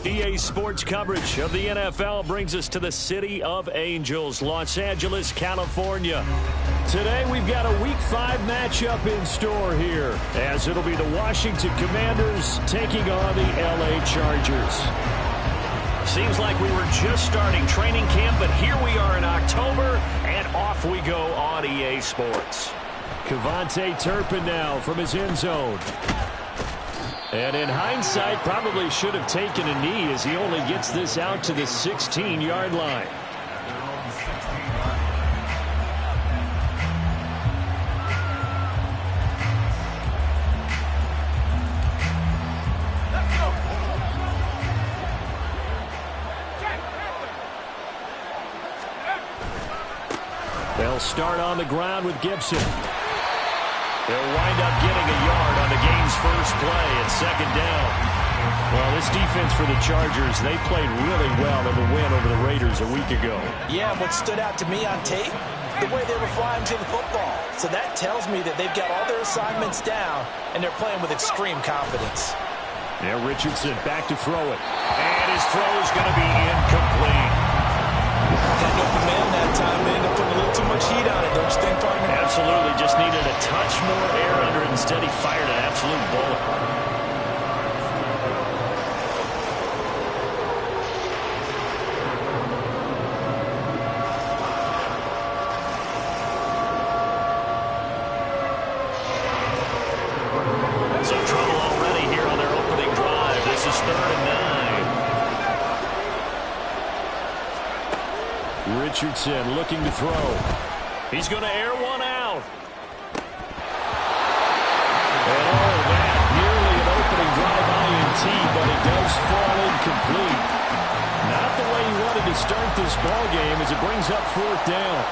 EA Sports coverage of the NFL brings us to the City of Angels, Los Angeles, California. Today we've got a Week 5 matchup in store here, as it'll be the Washington Commanders taking on the LA Chargers. Seems like we were just starting training camp, but here we are in October, and off we go on EA Sports. Kevontae Turpin now from his end zone. And in hindsight, probably should have taken a knee as he only gets this out to the 16-yard line. They'll start on the ground with Gibson. They'll wind up getting a yard on the game's first play at second down. Well, this defense for the Chargers, they played really well in the win over the Raiders a week ago. Yeah, what stood out to me on tape, the way they were flying to the football. So that tells me that they've got all their assignments down, and they're playing with extreme confidence. Now Richardson back to throw it. And his throw is going to be incomplete. Got an open man that time. They ended up putting a little too much heat on it, don't you think, partner? Absolutely. Just needed a touch more air under it. Instead, he fired an absolute bullet. Some trouble already here on their opening drive. This is 3rd and 9. Richardson looking to throw. He's going to air one out. And oh, that nearly an opening drive INT, but it does fall incomplete. Not the way he wanted to start this ball game as it brings up 4th down.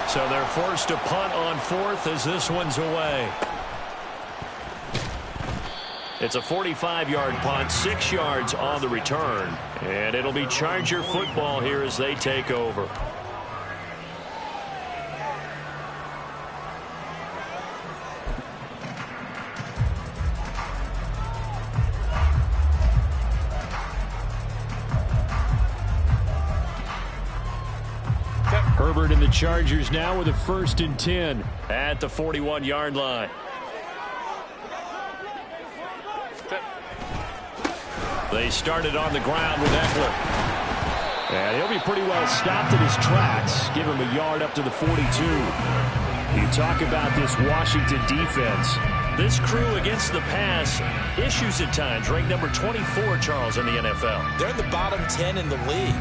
So they're forced to punt on 4th as this one's away. It's a 45-yard punt, 6 yards on the return. And it'll be Charger football here as they take over. Herbert and the Chargers now with a 1st and 10 at the 41-yard line. They started on the ground with Eckler. And he'll be pretty well stopped in his tracks. Give him a yard up to the 42. You talk about this Washington defense. This crew against the pass, issues at times, ranked number 24, Charles, in the NFL. They're in the bottom 10 in the league.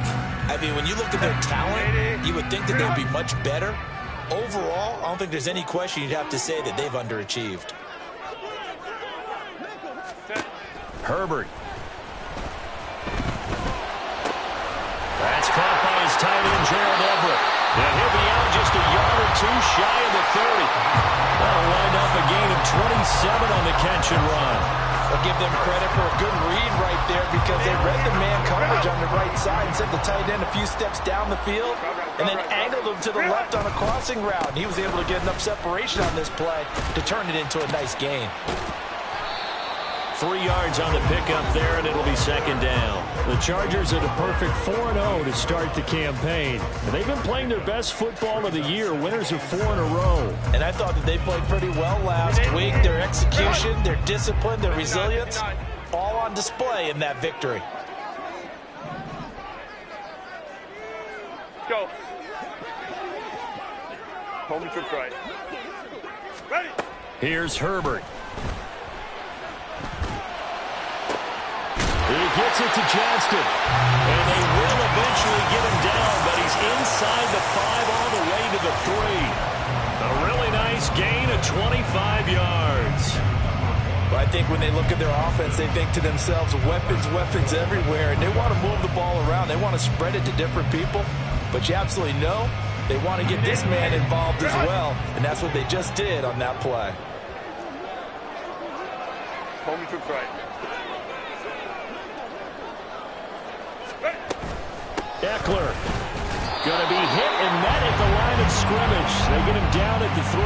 I mean, when you look at their talent, you would think that they'd be much better. Overall, I don't think there's any question you'd have to say that they've underachieved. Herbert. That's caught by his tight end, Gerald Everett. And he'll be out just a yard or two shy of the 30. That'll wind up a gain of 27 on the catch and run. I'll give them credit for a good read right there because they read the man coverage on the right side and sent the tight end a few steps down the field and then angled him to the left on a crossing route. And he was able to get enough separation on this play to turn it into a nice gain. 3 yards on the pickup there, and it'll be 2nd down. The Chargers at a perfect 4-0 to start the campaign. They've been playing their best football of the year, winners of 4 in a row. And I thought that they played pretty well last week. Their execution, their discipline, their resilience, all on display in that victory. Go. Home trips right. Ready. Here's Herbert. He gets it to Johnston. And they will eventually get him down, but he's inside the 5 all the way to the 3. A really nice gain of 25 yards. But I think when they look at their offense, they think to themselves, weapons, weapons everywhere. And they want to move the ball around. They want to spread it to different people. But you absolutely know they want to get this man involved as well. And that's what they just did on that play. Home trips right. Eckler going to be hit and met at the line of scrimmage. They get him down at the 3.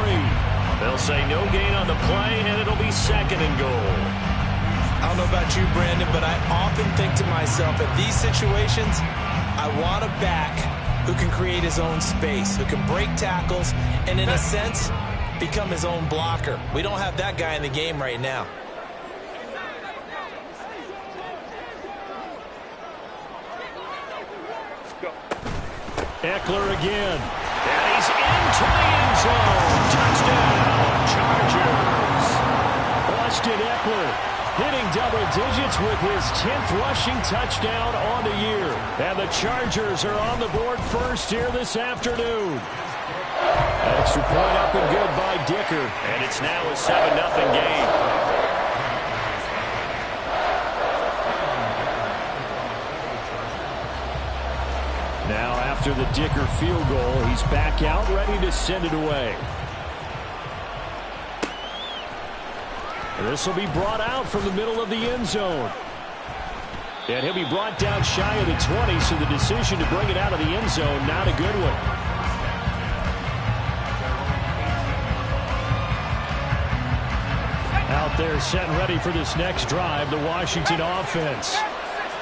They'll say no gain on the play, and it'll be 2nd and goal. I don't know about you, Brandon, but I often think to myself, in these situations, I want a back who can create his own space, who can break tackles, and in a sense, become his own blocker. We don't have that guy in the game right now. Eckler again. And he's into the end zone. Touchdown, Chargers. Austin Eckler hitting double digits with his 10th rushing touchdown on the year. And the Chargers are on the board first here this afternoon. Extra point up and good by Dicker. And it's now a 7-0 game. Now after the Dicker field goal, he's back out ready to send it away. This will be brought out from the middle of the end zone. And he'll be brought down shy of the 20, so the decision to bring it out of the end zone, not a good one. Out there set and ready for this next drive, the Washington offense.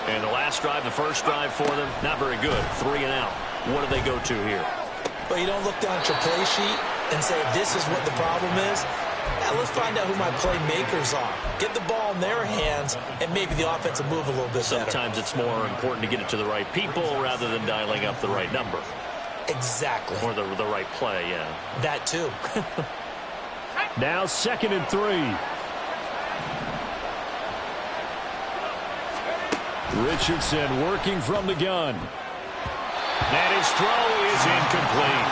And the last drive, the first drive for them, not very good. 3 and out. What do they go to here? Well, you don't look down at your play sheet and say, this is what the problem is. Now let's find out who my playmakers are. Get the ball in their hands, and maybe the offense will move a little bit better. Sometimes it's more important to get it to the right people rather than dialing up the right number. Exactly. Or the right play, yeah. That too. Now 2nd and 3. Richardson working from the gun. And his throw is incomplete.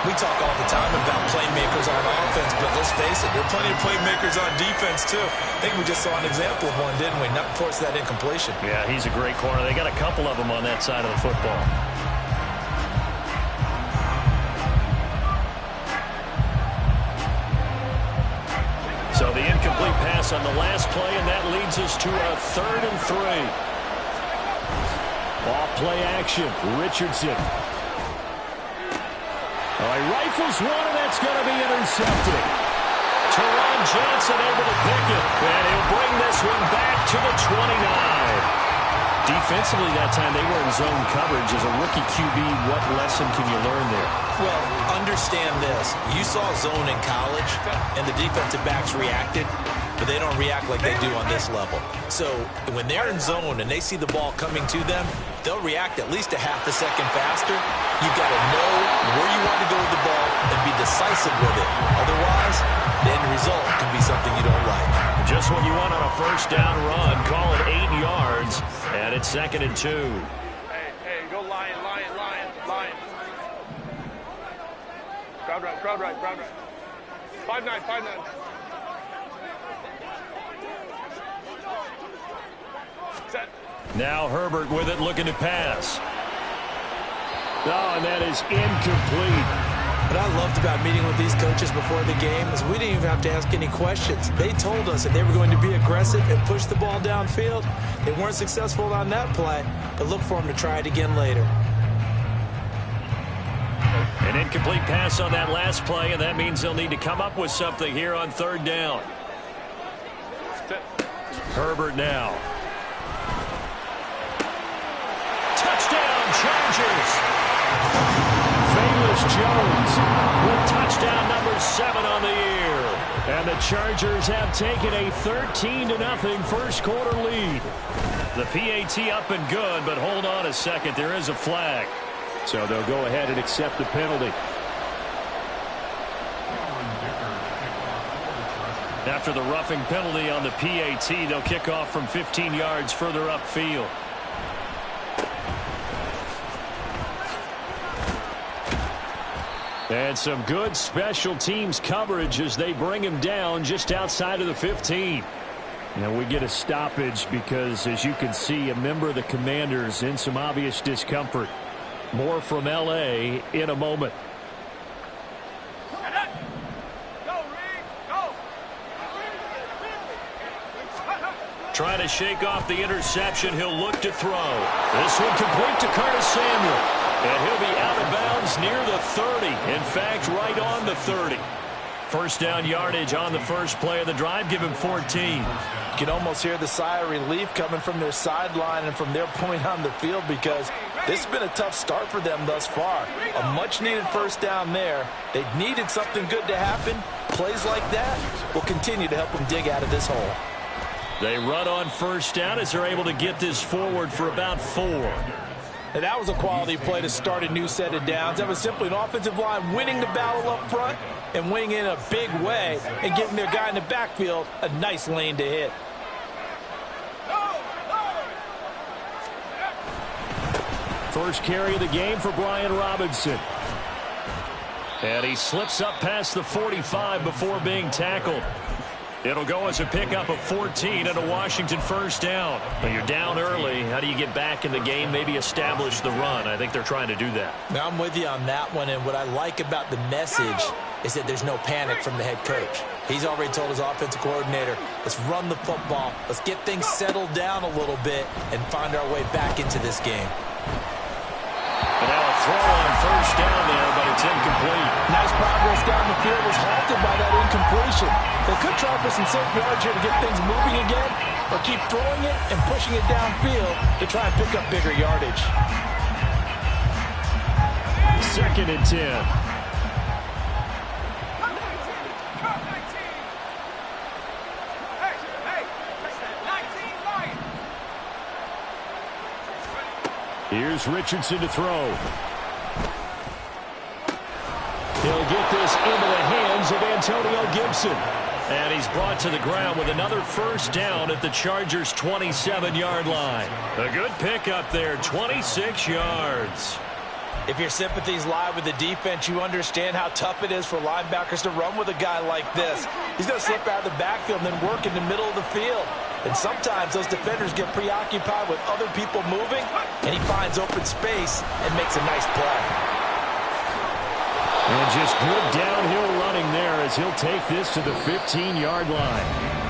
We talk all the time about playmakers on offense, but let's face it, there are plenty of playmakers on defense too. I think we just saw an example of one, didn't we? Not force that incompletion. Yeah, he's a great corner. They got a couple of them on that side of the football. So the incomplete pass on the last play, and that leads us to a 3rd and 3. Off play action. Richardson. He rifles one, and that's going to be intercepted. Teron Johnson able to pick it, and he'll bring this one back to the 29. Defensively that time, they were in zone coverage. As a rookie QB, what lesson can you learn there? Well, understand this. You saw zone in college, and the defensive backs reacted, but they don't react like they do on this level. So when they're in zone and they see the ball coming to them, they'll react at least a half a second faster. You've got to know where you want to go with the ball and be decisive with it. Otherwise, the end result can be something you don't like. Just what you want on a first down run. Call it 8 yards, and it's 2nd and 2. Hey, go Lion. Crowd right. 5-9. Set. Now Herbert with it, looking to pass. Oh, and that is incomplete. What I loved about meeting with these coaches before the game is we didn't even have to ask any questions. They told us that they were going to be aggressive and push the ball downfield. They weren't successful on that play, but look for them to try it again later. An incomplete pass on that last play, and that means they'll need to come up with something here on 3rd down. Herbert now. Touchdown, Chargers! Velus Jones with touchdown number 7 on the year. And the Chargers have taken a 13-0 first quarter lead. The PAT up and good, but hold on a second. There is a flag. So they'll go ahead and accept the penalty. After the roughing penalty on the PAT, they'll kick off from 15 yards further upfield. And some good special teams coverage as they bring him down just outside of the 15. Now we get a stoppage because, as you can see, a member of the Commanders in some obvious discomfort. More from L.A. in a moment. Trying to shake off the interception. He'll look to throw. This one complete to Curtis Samuel. And he'll be out of bounds near the 30. In fact, right on the 30. First down yardage on the first play of the drive. Give him 14. You can almost hear the sigh of relief coming from their sideline and from their point on the field, because this has been a tough start for them thus far. A much-needed first down there. They needed something good to happen. Plays like that will continue to help them dig out of this hole. They run on first down as they're able to get this forward for about 4. And that was a quality play to start a new set of downs. That was simply an offensive line winning the battle up front and winning in a big way and giving their guy in the backfield a nice lane to hit. First carry of the game for Brian Robinson. And he slips up past the 45 before being tackled. It'll go as a pickup of 14 and a Washington first down. But you're down early. How do you get back in the game, maybe establish the run? I think they're trying to do that. Now, I'm with you on that one, and what I like about the message is that there's no panic from the head coach. He's already told his offensive coordinator, let's run the football, let's get things settled down a little bit and find our way back into this game. And now a throw on first down there, but it's incomplete. Nice progress down the field was halted by that incompletion. They could try for some safe yards here to get things moving again, or keep throwing it and pushing it downfield to try and pick up bigger yardage. 2nd and 10. Here's Richardson to throw. He'll get this into the hands of Antonio Gibson. And he's brought to the ground with another first down at the Chargers' 27-yard line. A good pickup there, 26 yards. If your sympathies lie with the defense, you understand how tough it is for linebackers to run with a guy like this. He's going to slip out of the backfield and then work in the middle of the field. And sometimes those defenders get preoccupied with other people moving, and he finds open space and makes a nice play. And just good downhill running there as he'll take this to the 15-yard line.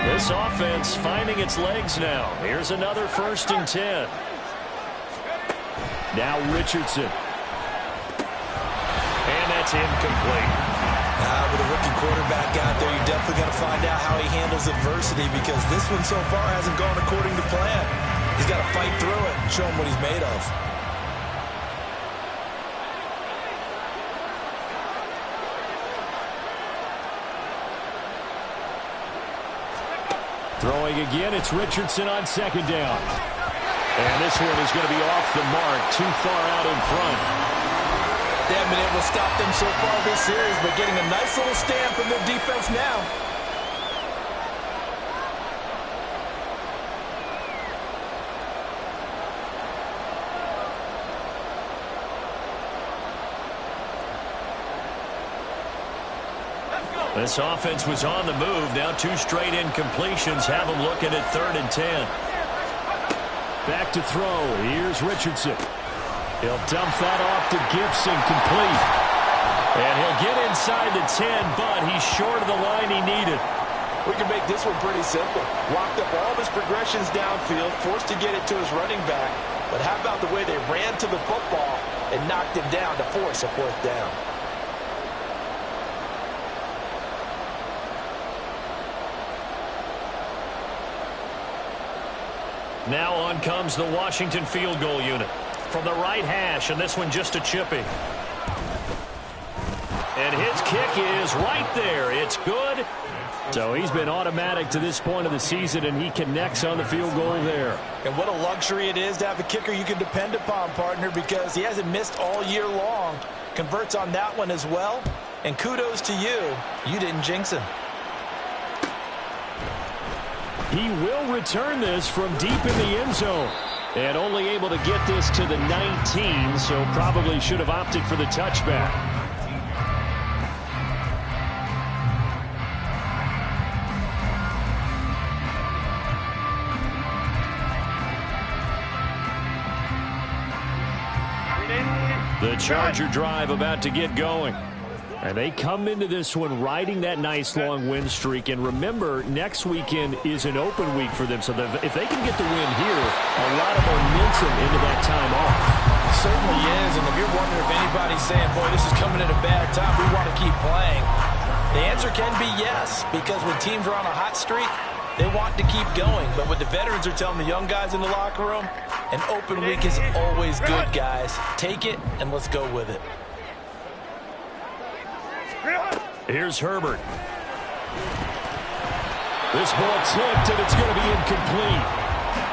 This offense finding its legs now. Here's another 1st and 10. Now Richardson. And that's incomplete. With a rookie quarterback out there, you're definitely going to find out how he handles adversity, because this one so far hasn't gone according to plan. He's got to fight through it and show him what he's made of. Throwing again, it's Richardson on 2nd down. And this one is going to be off the mark, too far out in front. They haven't been able to stop them so far this series, but getting a nice little stand from their defense now. This offense was on the move. Now 2 straight incompletions have them looking at 3rd and 10. Back to throw. Here's Richardson. He'll dump that off to Gibson, complete. And he'll get inside the 10, but he's short of the line he needed. We can make this one pretty simple. Locked up all of his progressions downfield, forced to get it to his running back. But how about the way they ran to the football and knocked him down to force a 4th down? Now on comes the Washington field goal unit from the right hash, and this one just a chipping. And his kick is right there. It's good. So he's been automatic to this point of the season, and he connects on the field goal there. And what a luxury it is to have a kicker you can depend upon, partner, because he hasn't missed all year long. Converts on that one as well. And kudos to you. You didn't jinx him. He will return this from deep in the end zone. And only able to get this to the 19, so probably should have opted for the touchback. The Charger drive about to get going. And they come into this one riding that nice long win streak. And remember, next weekend is an open week for them. So if they can get the win here, a lot of momentum into that time off. It certainly is. And if you're wondering if anybody's saying, boy, this is coming at a bad time, we want to keep playing, the answer can be yes. Because when teams are on a hot streak, they want to keep going. But what the veterans are telling the young guys in the locker room, an open week is always good, guys. Take it and let's go with it. Here's Herbert. This ball tipped, and it's going to be incomplete.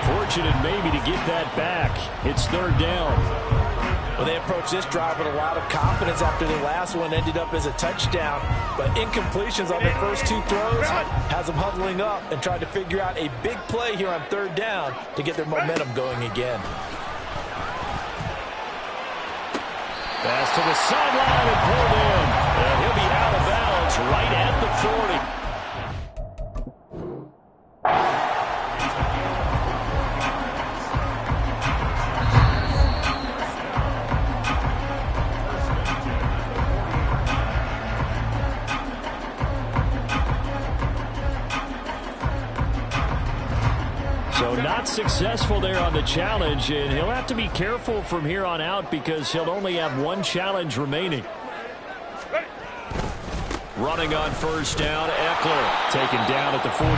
Fortunate maybe to get that back. It's third down. Well, they approached this drive with a lot of confidence after the last one ended up as a touchdown. But incompletions on their first two throws has them huddling up and trying to figure out a big play here on third down to get their momentum going again. Pass to the sideline and pulled in. And he'll be out of bounds right at the 40. So not successful there on the challenge, and he'll have to be careful from here on out because he'll only have one challenge remaining. Running on first down, Eckler taken down at the 42.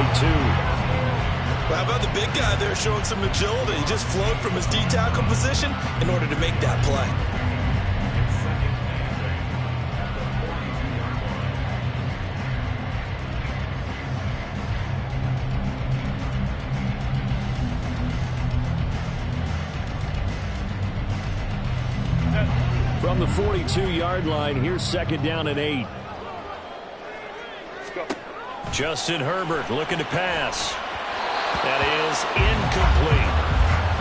Well, how about the big guy there showing some agility? He just flowed from his D-tackle position in order to make that play. From the 42-yard line, here's second down and 8. Justin Herbert looking to pass. That is incomplete.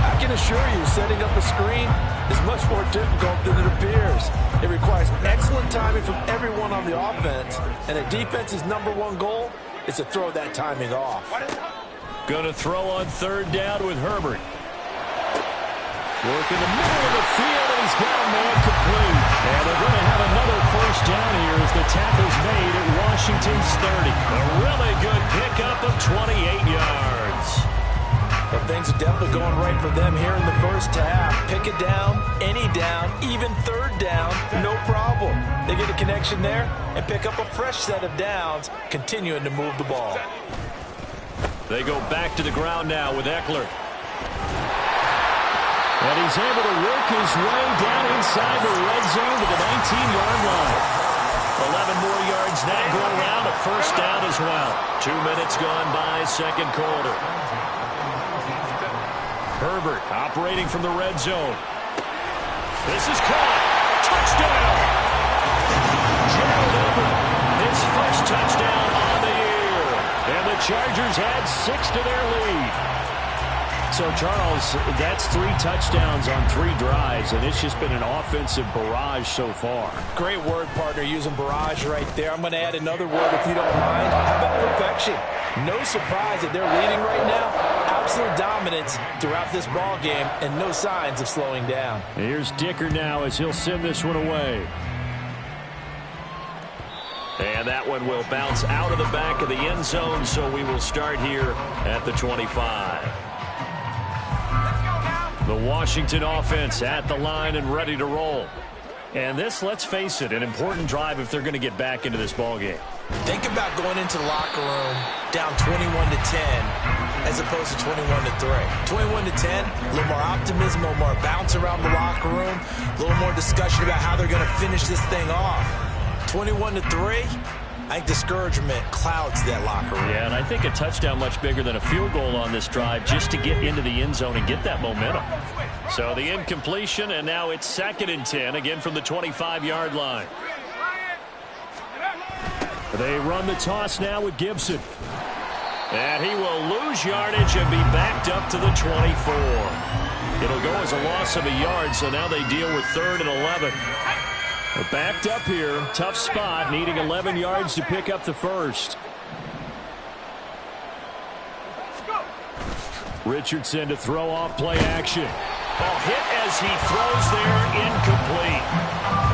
I can assure you, setting up a screen is much more difficult than it appears. It requires excellent timing from everyone on the offense, and a defense's number one goal is to throw that timing off. Going to throw on third down with Herbert. Work in the middle of the field, and he's got a man complete. And they're going to have another first down here as the tackle's made at Washington's 30. A really good pickup of 28 yards. But things are definitely going right for them here in the first half. Pick it down, any down, even third down, no problem. They get a connection there and pick up a fresh set of downs, continuing to move the ball. They go back to the ground now with Eckler. And he's able to work his way down inside the red zone to the 19-yard line. 11 more yards now go around, a first down as well. 2 minutes gone by, second quarter. Herbert operating from the red zone. This is caught. Touchdown! Gerald Everett, his first touchdown on the year. And the Chargers add 6 to their lead. So, Charles, that's 3 touchdowns on 3 drives, and it's just been an offensive barrage so far. Great word, partner, using barrage right there. I'm going to add another word if you don't mind. How about perfection? No surprise that they're leading right now. Absolute dominance throughout this ball game and no signs of slowing down. Here's Dicker now as he'll send this one away. And that one will bounce out of the back of the end zone, so we will start here at the 25. The Washington offense at the line and ready to roll. And this, let's face it, an important drive if they're going to get back into this ballgame. Think about going into the locker room down 21-10 as opposed to 21-3. 21-10, a little more optimism, a little more bounce around the locker room, a little more discussion about how they're going to finish this thing off. 21-3, I think discouragement clouds that locker room. Yeah, and I think a touchdown much bigger than a field goal on this drive just to get into the end zone and get that momentum. So the incompletion, and now it's 2nd and 10, again from the 25-yard line. They run the toss now with Gibson. And he will lose yardage and be backed up to the 24. It'll go as a loss of a yard, so now they deal with 3rd and 11. They're backed up here. Tough spot, needing 11 yards to pick up the first. Richardson to throw off play action. Oh, hit as he throws there, incomplete.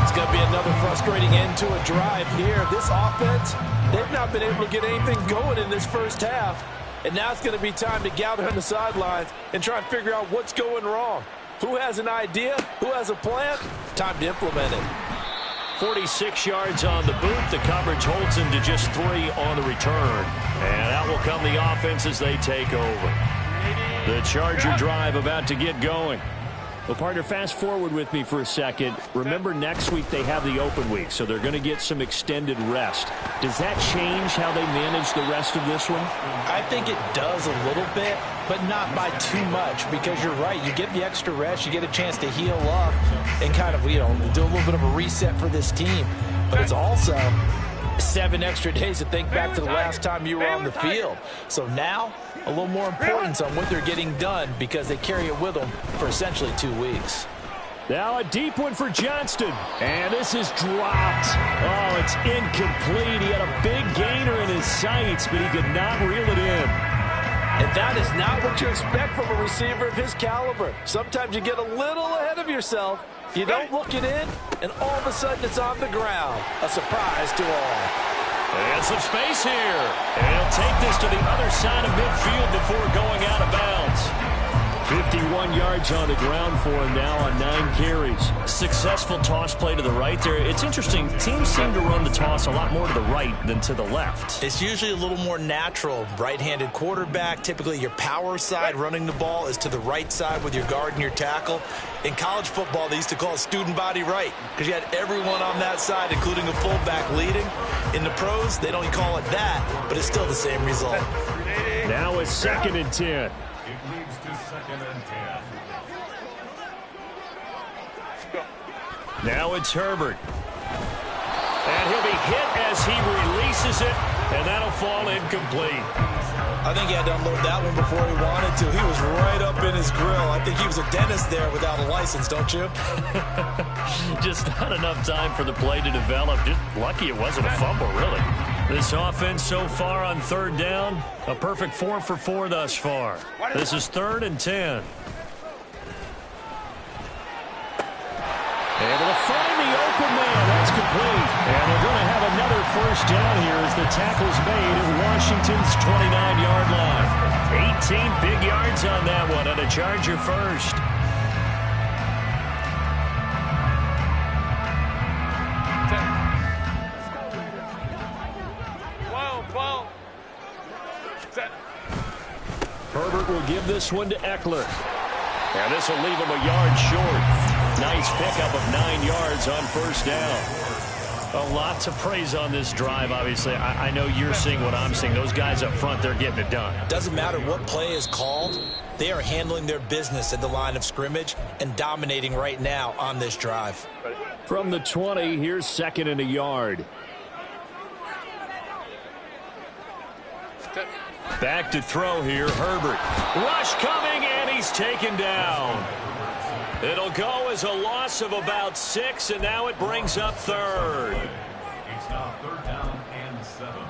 It's going to be another frustrating end to a drive here. This offense, they've not been able to get anything going in this first half. And now it's going to be time to gather on the sidelines and try and figure out what's going wrong. Who has an idea? Who has a plan? Time to implement it. 46 yards on the boot. The coverage holds him to just 3 on the return. And out will come the offense as they take over. The Charger drive about to get going. Well, partner, fast forward with me for a second. Remember, next week they have the open week, so they're going to get some extended rest. Does that change how they manage the rest of this one? I think it does a little bit, but not by too much, because you're right. You get the extra rest, you get a chance to heal up and kind of, do a little bit of a reset for this team. But it's also 7 extra days to think back to the last time you were on the field. So now, a little more importance on what they're getting done because they carry it with them for essentially 2 weeks. Now a deep one for Johnston. And this is dropped. Oh, it's incomplete. He had a big gainer in his sights, but he could not reel it in. And that is not what you expect from a receiver of his caliber. Sometimes you get a little ahead of yourself. You don't look it in, and all of a sudden it's on the ground. A surprise to all. And some space here. And he'll take this to the other side of midfield before going out of bounds. 51 yards on the ground for him now on 9 carries. Successful toss play to the right there. It's interesting. Teams seem to run the toss a lot more to the right than to the left. It's usually a little more natural. Right-handed quarterback, typically your power side running the ball is to the right side with your guard and your tackle. In college football, they used to call it student body right because you had everyone on that side, including a fullback leading. In the pros, they don't call it that, but it's still the same result. Now it's 2nd and 10. Now it's Herbert. And he'll be hit as he releases it, and that'll fall incomplete. I think he had to unload that one before he wanted to. He was right up in his grill. I think he was a dentist there without a license, don't you? Just not enough time for the play to develop. Just lucky it wasn't a fumble, really. This offense so far on 3rd down, a perfect 4 for 4 thus far. This is 3rd and 10. Able to find the open man. That's complete. And they're going to have another 1st down here as the tackle's made at Washington's 29-yard line. 18 big yards on that one, and a Charger first. Herbert will give this one to Eckler. And this will leave him a yard short. Nice pickup of 9 yards on 1st down. A lot to praise on this drive, obviously. I know you're seeing what I'm seeing. Those guys up front, they're getting it done. Doesn't matter what play is called. They are handling their business at the line of scrimmage and dominating right now on this drive. From the 20, here's 2nd and a yard. Back to throw here, Herbert. Rush coming, and he's taken down. It'll go as a loss of about 6, and now it brings up 3rd. It's now 3rd down and 7.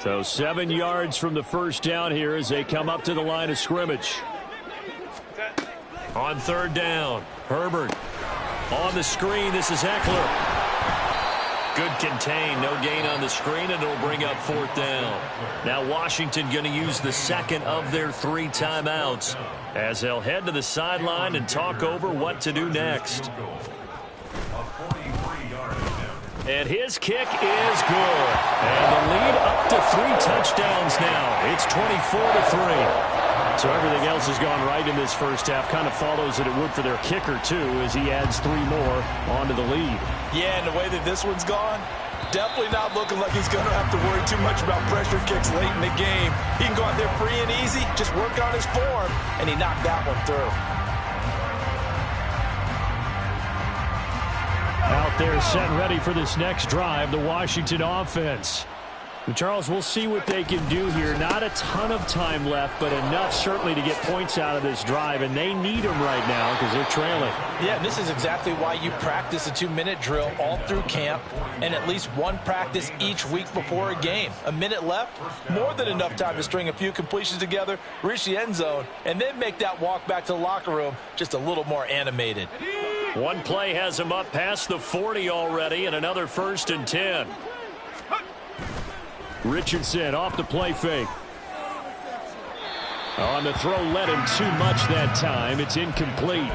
So 7 yards from the 1st down here as they come up to the line of scrimmage. On 3rd down, Herbert. On the screen, this is Eckler. Good contain, no gain on the screen, and it'll bring up 4th down. Now Washington going to use the 2nd of their 3 timeouts as they'll head to the sideline and talk over what to do next. And his kick is good. And the lead up to 3 touchdowns now. It's 24-3. So everything else has gone right in this first half. Kind of follows that it would for their kicker, too, as he adds 3 more onto the lead. Yeah, and the way that this one's gone, definitely not looking like he's going to have to worry too much about pressure kicks late in the game. He can go out there free and easy, just work on his form, and he knocked that one through. Out there set ready for this next drive, the Washington offense. Charles, we'll see what they can do here. Not a ton of time left, but enough certainly to get points out of this drive, and they need them right now because they're trailing. Yeah, and this is exactly why you practice a 2-minute drill all through camp and at least one practice each week before a game. A minute left, more than enough time to string a few completions together, reach the end zone, and then make that walk back to the locker room just a little more animated. One play has him up past the 40 already, and another 1st and 10. Richardson off the play fake. On the throw, led him too much that time. It's incomplete.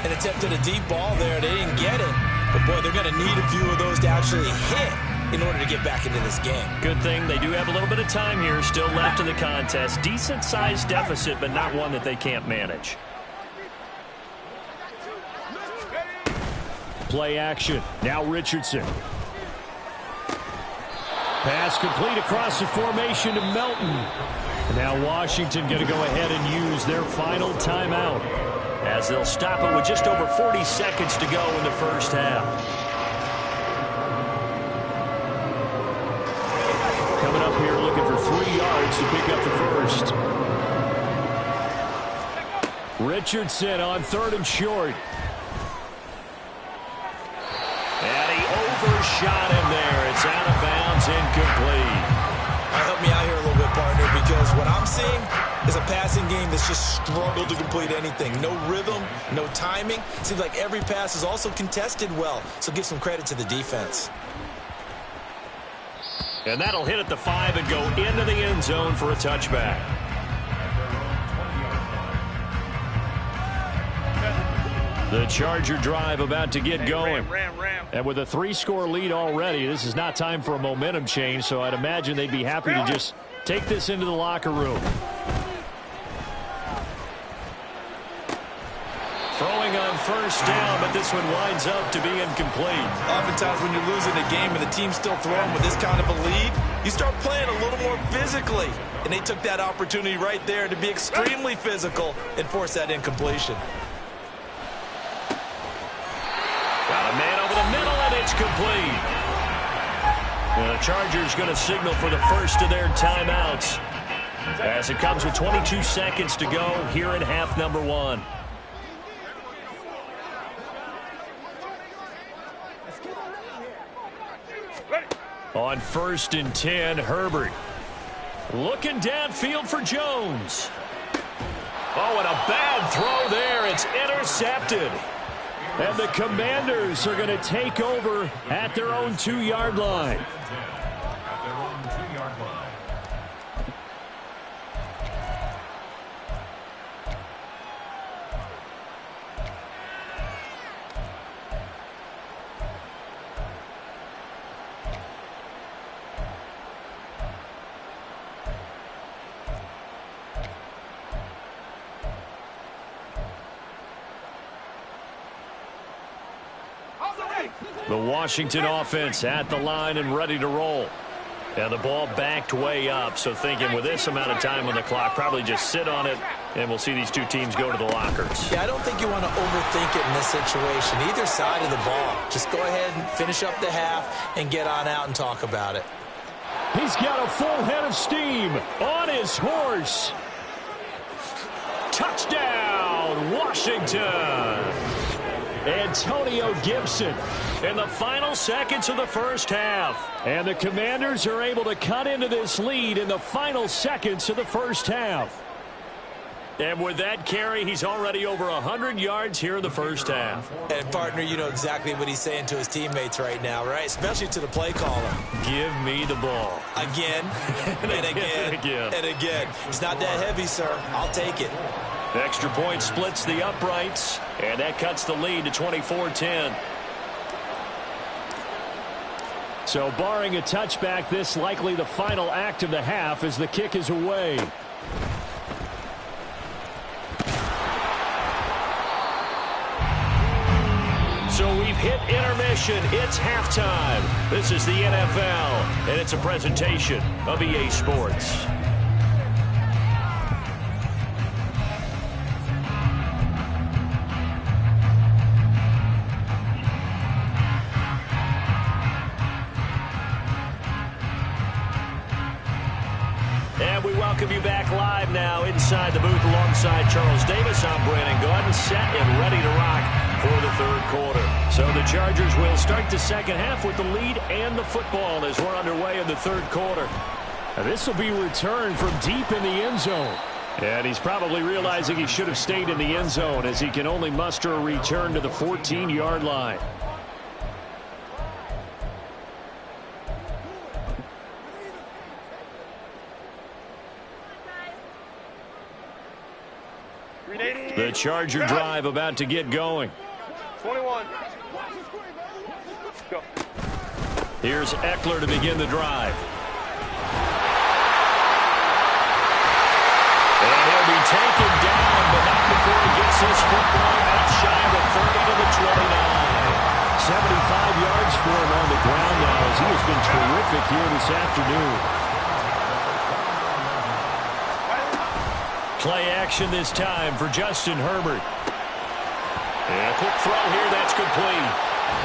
An attempt at a deep ball there. They didn't get it. But, boy, they're going to need a few of those to actually hit in order to get back into this game. Good thing they do have a little bit of time here still left in the contest. Decent-sized deficit, but not one that they can't manage. Play action. Now Richardson. Pass complete across the formation to Melton. Now Washington going to go ahead and use their final timeout as they'll stop it with just over 40 seconds to go in the first half. Coming up here looking for 3 yards to pick up the first. Richardson on 3rd and short. And he overshot him there. It's out of bounds, incomplete. Help me out here a little bit, partner, because what I'm seeing is a passing game that's just struggled to complete anything. No rhythm, no timing. Seems like every pass is also contested well, so give some credit to the defense. And that'll hit at the 5 and go into the end zone for a touchback. The Charger drive about to get going. Ram. And with a 3-score lead already, this is not time for a momentum change, so I'd imagine they'd be happy to just take this into the locker room. Throwing on 1st down, but this one winds up to be incomplete. Oftentimes when you're losing a game and the team's still throwing with this kind of a lead, you start playing a little more physically. And they took that opportunity right there to be extremely physical and force that incompletion. Got a man over the middle, and it's complete. And the Chargers going to signal for the first of their timeouts as it comes with 22 seconds to go here in half number 1. On 1st and 10, Herbert looking downfield for Jones. Oh, and a bad throw there. It's intercepted. And the Commanders are going to take over at their own 2-yard line. At their own 2-yard line. The Washington offense at the line and ready to roll. And the ball backed way up, so thinking with this amount of time on the clock, probably just sit on it, and we'll see these two teams go to the lockers. Yeah, I don't think you want to overthink it in this situation. Either side of the ball. Just go ahead and finish up the half and get on out and talk about it. He's got a full head of steam on his horse. Touchdown, Washington. Antonio Gibson in the final seconds of the first half. And the Commanders are able to cut into this lead in the final seconds of the first half. And with that carry, he's already over 100 yards here in the first half. And, partner, you know exactly what he's saying to his teammates right now, right? Especially to the play caller. Give me the ball. Again, and again, and again. It's not that heavy, sir. I'll take it. The extra point splits the uprights, and that cuts the lead to 24-10. So barring a touchback, this likely the final act of the half as the kick is away. So we've hit intermission. It's halftime. This is the NFL, and it's a presentation of EA Sports. welcome you back live now inside the booth alongside Charles Davis. I'm Brandon Gaudin, set and ready to rock for the third quarter. So the Chargers will start the second half with the lead and the football as we're underway in the third quarter. Now this will be returned from deep in the end zone. And he's probably realizing he should have stayed in the end zone as he can only muster a return to the 14-yard line. The Charger drive about to get going. 21. Go. Here's Eckler to begin the drive. And he'll be taken down, but not before he gets his football out shy of the 30 to the 29. 75 yards for him on the ground now as he has been terrific here this afternoon. Play action this time for Justin Herbert. And a quick throw here, that's complete.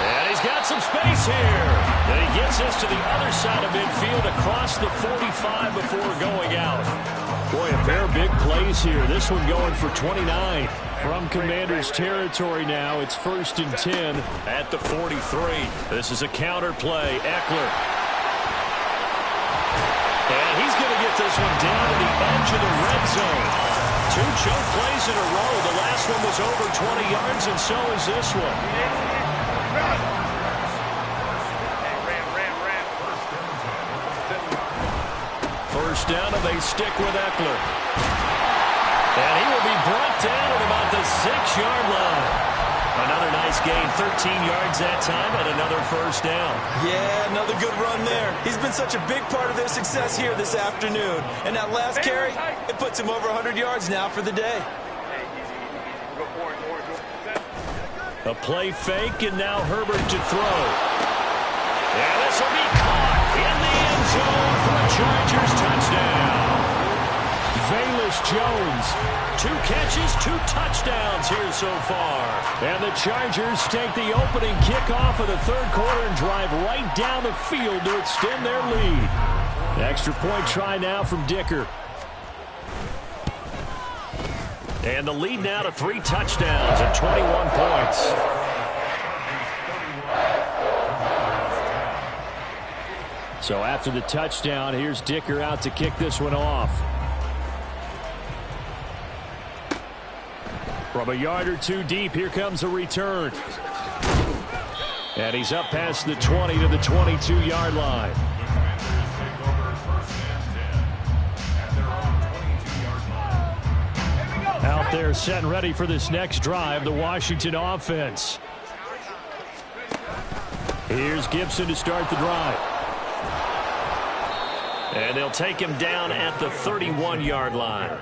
And he's got some space here. And he gets us to the other side of midfield across the 45 before going out. Boy, a pair of big plays here. This one going for 29. From Commander's territory now, it's 1st and 10 at the 43. This is a counter play. Eckler. And he's going to get this one down to the edge of the red zone. 2 choke plays in a row. The last one was over 20 yards, and so is this one. First down, and they stick with Eckler. And he will be brought down at about the 6-yard line. Another nice gain, 13 yards that time, and another first down. Yeah, another good run there. He's been such a big part of their success here this afternoon. And that last carry, it puts him over 100 yards now for the day. A play fake, and now Herbert to throw. And this will be caught in the end zone for a Chargers touchdown. Velus Jones, 2 catches, 2 touchdowns here so far. And the Chargers take the opening kickoff of the third quarter and drive right down the field to extend their lead. Extra point try now from Dicker. And the lead now to 3 touchdowns and 21 points. So after the touchdown, here's Dicker out to kick this one off. From a yard or 2 deep, here comes a return. And he's up past the 20 to the 22-yard line. Out there set and ready for this next drive, the Washington offense. Here's Gibson to start the drive. And they'll take him down at the 31-yard line.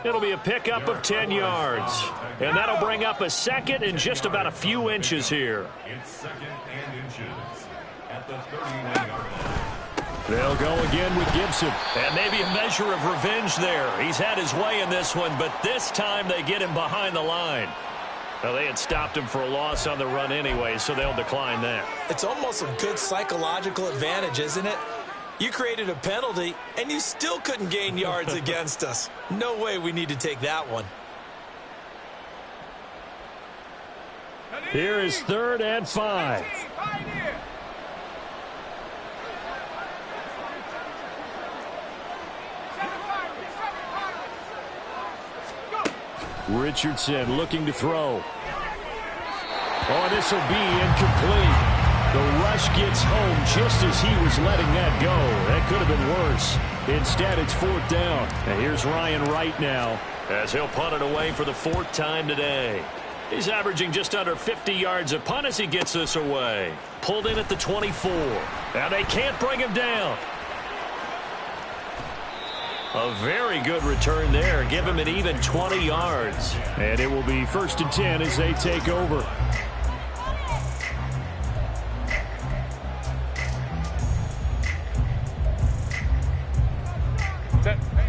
It'll be a pickup of 10 yards. And that'll bring up a second and just about a few inches here. It's 2nd and inches at the 31-yard line. They'll go again with Gibson. And maybe a measure of revenge there. He's had his way in this one, but this time they get him behind the line. Well, they had stopped him for a loss on the run anyway, so they'll decline that. It's almost a good psychological advantage, isn't it? You created a penalty, and you still couldn't gain yards against us. No way we need to take that one. Here is 3rd and 5. Richardson looking to throw. Oh, this will be incomplete. The rush gets home just as he was letting that go. That could have been worse. Instead, it's 4th down. And here's Ryan Wright now as he'll punt it away for the 4th time today. He's averaging just under 50 yards a punt as he gets this away. Pulled in at the 24. Now they can't bring him down. A very good return there. Give him an even 20 yards. And it will be 1st and 10 as they take over.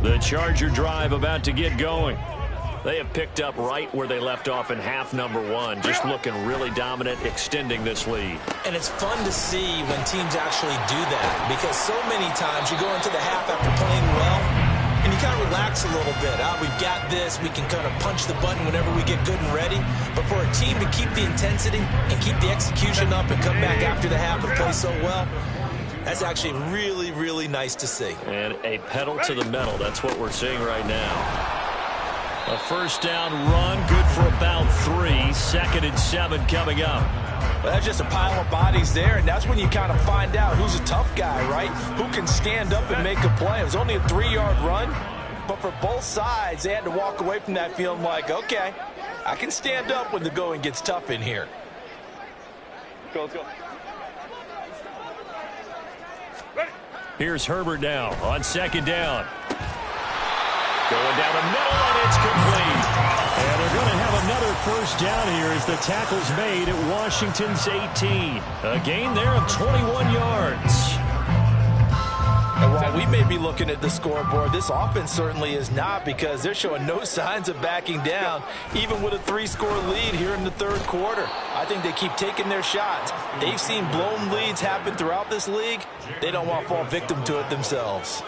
The Charger drive about to get going. They have picked up right where they left off in half number 1, just looking really dominant, extending this lead. And it's fun to see when teams actually do that, because so many times you go into the half after playing well, and you you kind of relax a little bit. We've got this. We can kind of punch the button whenever we get good and ready. But for a team to keep the intensity and keep the execution up and come back after the half and play so well, that's actually really, really nice to see. And a pedal to the metal. That's what we're seeing right now. A first down run, good for about 3. 2nd and 7 coming up. Well, that's just a pile of bodies there, and that's when you kind of find out who's a tough guy, right? Who can stand up and make a play. It was only a 3-yard run, but for both sides, they had to walk away from that feeling like, okay, I can stand up when the going gets tough in here. Let's go. Here's Herbert now on 2nd down. Going down the middle, and it's complete. And they're going to have another first down here as the tackle's made at Washington's 18. A gain there of 21 yards. And while we may be looking at the scoreboard, this offense certainly is not, because they're showing no signs of backing down, even with a 3-score lead here in the 3rd quarter. I think they keep taking their shots. They've seen blown leads happen throughout this league. They don't want to fall victim to it themselves.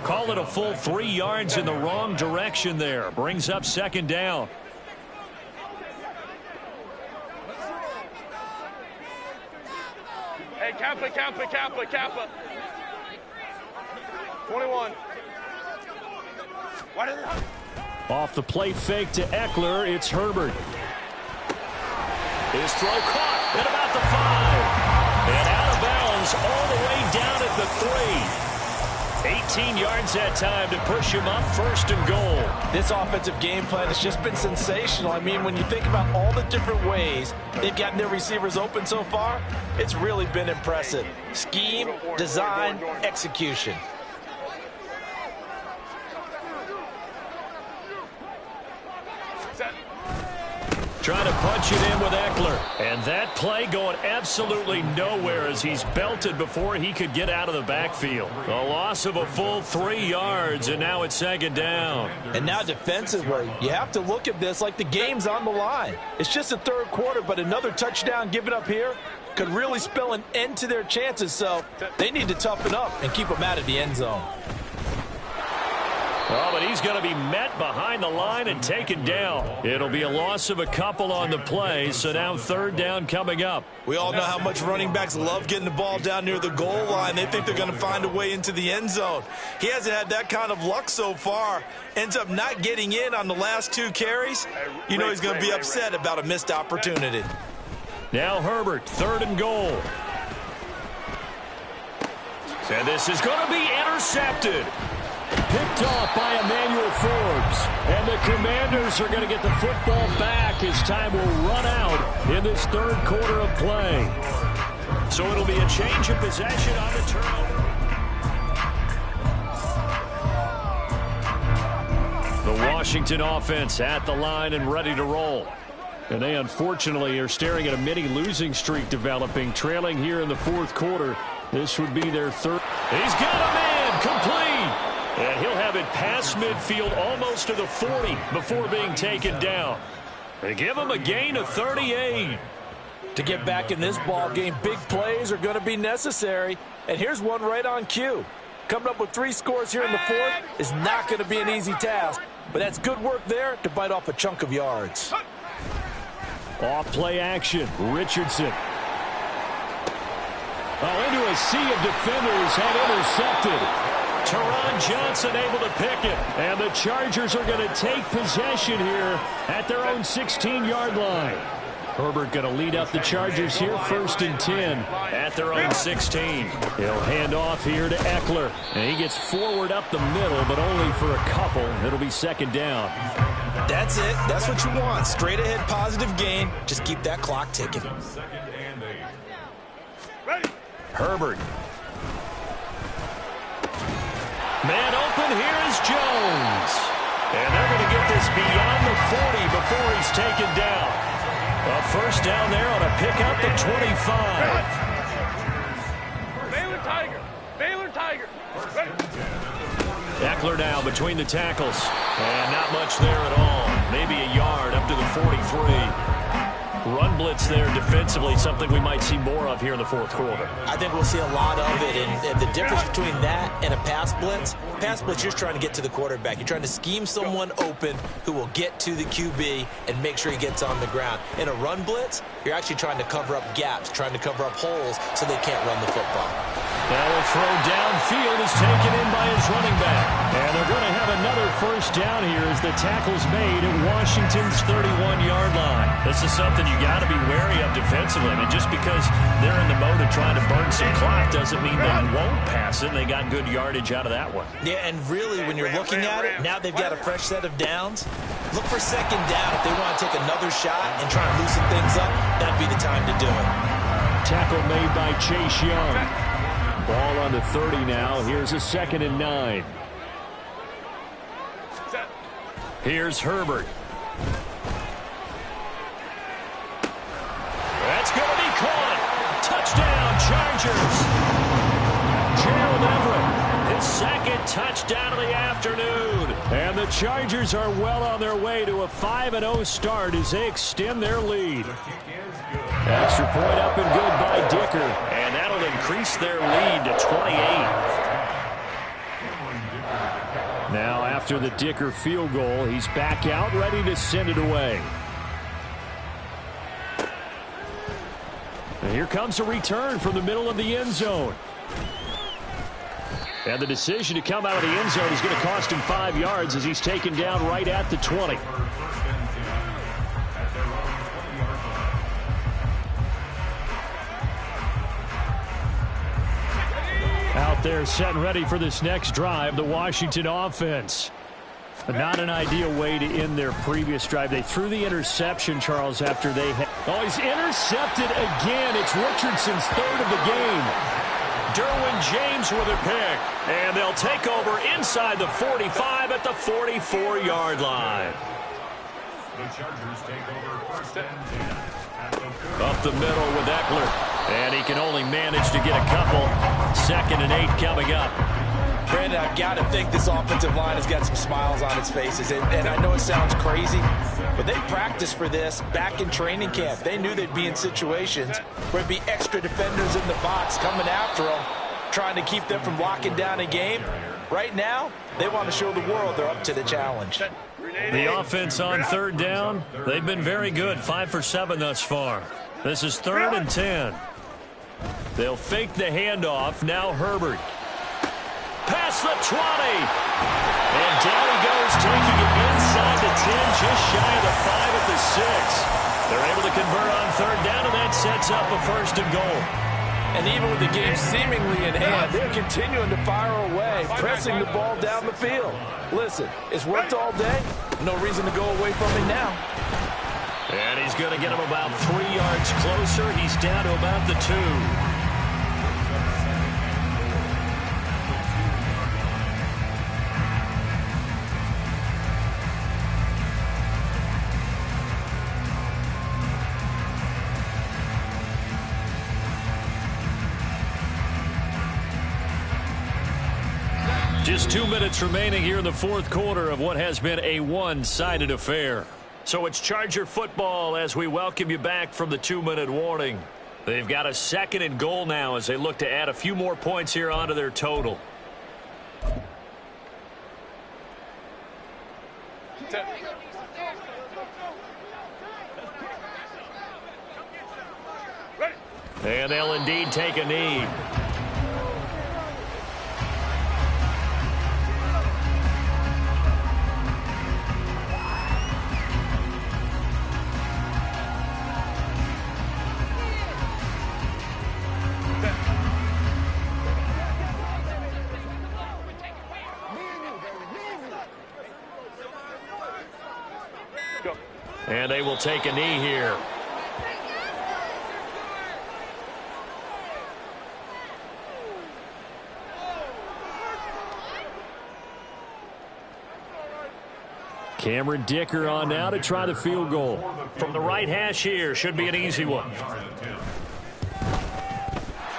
Call it a full 3 yards in the wrong direction there. Brings up 2nd down. Hey, Kappa. 21. What is it? Off the play fake to Eckler, it's Herbert. His throw caught at about the 5. And out of bounds all the way down at the 3. 18 yards that time to push him up, 1st and goal. This offensive game plan has just been sensational. I mean, when you think about all the different ways they've gotten their receivers open so far, it's really been impressive. Scheme, design, execution. Trying to punch it in with Eckler. And that play going absolutely nowhere as he's belted before he could get out of the backfield. A loss of a full 3 yards, and now it's 2nd down. And now defensively, you have to look at this like the game's on the line. It's just the 3rd quarter, but another touchdown given up here could really spell an end to their chances. So they need to toughen up and keep them out of the end zone. Oh, but he's going to be met behind the line and taken down. It'll be a loss of a couple on the play, so now 3rd down coming up. We all know how much running backs love getting the ball down near the goal line. They think they're going to find a way into the end zone. He hasn't had that kind of luck so far. Ends up not getting in on the last 2 carries. You know he's going to be upset about a missed opportunity. Now Herbert, 3rd and goal. And this is going to be intercepted. Picked off by Emmanuel Forbes. And the Commanders are going to get the football back as time will run out in this 3rd quarter of play. So it'll be a change of possession on the turnover. The Washington offense at the line and ready to roll. And they unfortunately are staring at a mini losing streak developing, trailing here in the 4th quarter. This would be their 3rd. He's got a man complete. And he'll have it past midfield almost to the 40 before being taken down. They give him a gain of 38. To get back in this ball game, big plays are going to be necessary. And here's one right on cue. Coming up with 3 scores here in the 4th is not going to be an easy task. But that's good work there to bite off a chunk of yards. Off play action, Richardson. Oh, into a sea of defenders and intercepted. Teron Johnson able to pick it. And the Chargers are going to take possession here at their own 16-yard line. Herbert going to lead up the Chargers here, 1st and 10 at their own 16. He'll hand off here to Eckler. And he gets forward up the middle, but only for a couple. It'll be 2nd down. That's it. That's what you want. Straight ahead positive gain. Just keep that clock ticking. Herbert. Man open, here is Jones. And they're going to get this beyond the 40 before he's taken down. A first down there on a pickup at 25. Baylor Tiger. Eckler now between the tackles. And not much there at all. Maybe a yard up to the 43. Run blitz there defensively, something we might see more of here in the fourth quarter. I think we'll see a lot of it, and the difference between that and a pass blitz, you're trying to get to the quarterback. You're trying to scheme someone open who will get to the QB and make sure he gets on the ground. In a run blitz, you're actually trying to cover up gaps, trying to cover up holes so they can't run the football. Now a throw downfield is taken in by his running back. And they're going to have another first down here as the tackle's made at Washington's 31-yard line. This is something you got to be wary of defensively. I mean, just because they're in the mode of trying to burn some clock doesn't mean they won't pass it. They got good yardage out of that one. Yeah, and really, when you're looking at it, now they've got a fresh set of downs. Look for second down. If they want to take another shot and try and loosen things up, that'd be the time to do it. Tackle made by Chase Young. Ball on the 30 now. Here's a 2nd and 9. Here's Herbert. That's going to be caught. Touchdown, Chargers. Gerald Everett, his 2nd touchdown of the afternoon. And the Chargers are well on their way to a 5-0 start as they extend their lead. Extra point up and good by Dicker. And that'll increase their lead to 28. Now after the Dicker field goal, he's back out ready to send it away. And here comes a return from the middle of the end zone. And the decision to come out of the end zone is going to cost him 5 yards as he's taken down right at the 20. Out there set and ready for this next drive, the Washington offense. Not an ideal way to end their previous drive. They threw the interception, Charles, after they had... Oh, he's intercepted again. It's Richardson's 3rd of the game. Derwin James with a pick. And they'll take over inside the 45 at the 44-yard line. The Chargers take over 1st and 10. Up the middle with Eckler. And he can only manage to get a couple. 2nd and 8 coming up. Brandon, I've got to think this offensive line has got some smiles on its faces. And I know it sounds crazy, but they practiced for this back in training camp. They knew they'd be in situations where there'd be extra defenders in the box coming after them, trying to keep them from locking down a game. Right now, they want to show the world they're up to the challenge. The offense on 3rd down, they've been very good. 5 for 7 thus far. This is 3rd and 10. They'll fake the handoff. Now Herbert. Past the 20. And down he goes, taking it inside the 10, just shy of the 5 at the 6. They're able to convert on 3rd down, and that sets up a 1st and goal. And even with the game seemingly in hand, they're continuing to fire away, pressing the ball down the field. Listen, it's worked all day. No reason to go away from it now. And he's going to get him about 3 yards closer. He's down to about the 2. Just 2 minutes remaining here in the fourth quarter of what has been a one-sided affair. So it's Charger football as we welcome you back from the 2-minute warning. They've got a 2nd and goal now as they look to add a few more points here onto their total. And they'll indeed take a knee. And they will take a knee here. Cameron Dicker on now to try the field goal. From the right hash here, should be an easy one.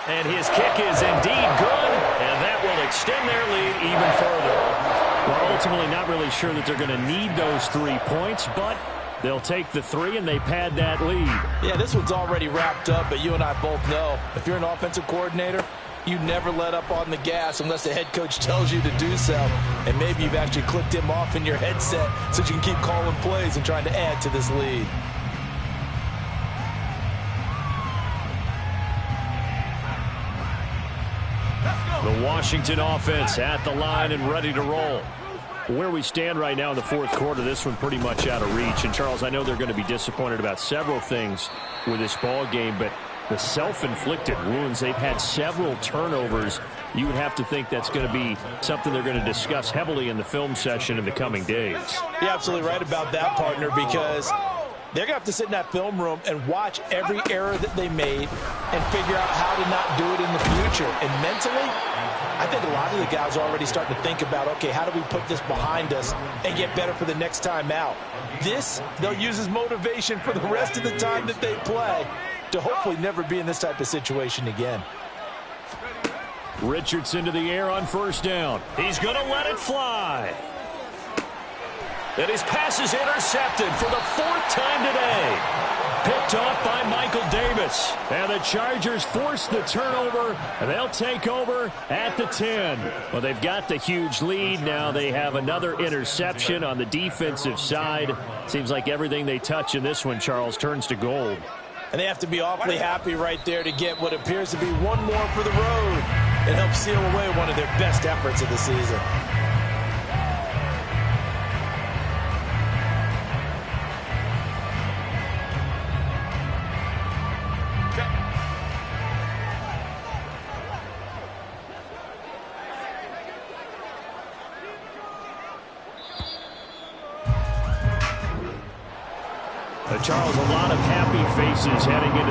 And his kick is indeed good, and that will extend their lead even further. Well, ultimately not really sure that they're going to need those 3 points, but They'll take the 3, and they pad that lead. Yeah, this one's already wrapped up, but you and I both know if you're an offensive coordinator, you never let up on the gas unless the head coach tells you to do so. And maybe you've actually clicked him off in your headset so you can keep calling plays and trying to add to this lead. The Washington offense at the line and ready to roll. Where we stand right now in the fourth quarter, this one pretty much out of reach. And, Charles, I know they're going to be disappointed about several things with this ball game, but the self-inflicted wounds, they've had several turnovers. You would have to think that's going to be something they're going to discuss heavily in the film session in the coming days. You're absolutely right about that, partner, because they're going to have to sit in that film room and watch every error that they made and figure out how to not do it in the future. And mentally, I think a lot of the guys are already starting to think about, okay, how do we put this behind us and get better for the next time out? This, they'll use as motivation for the rest of the time that they play to hopefully never be in this type of situation again. Richardson to the air on first down. He's going to let it fly. And his pass is intercepted for the 4th time today. Picked off by Michael Davis. And the Chargers force the turnover, and they'll take over at the 10. Well, they've got the huge lead. Now they have another interception on the defensive side. Seems like everything they touch in this one, Charles, turns to gold. And they have to be awfully happy right there to get what appears to be one more for the road and help seal away one of their best efforts of the season. Charles, a lot of happy faces heading into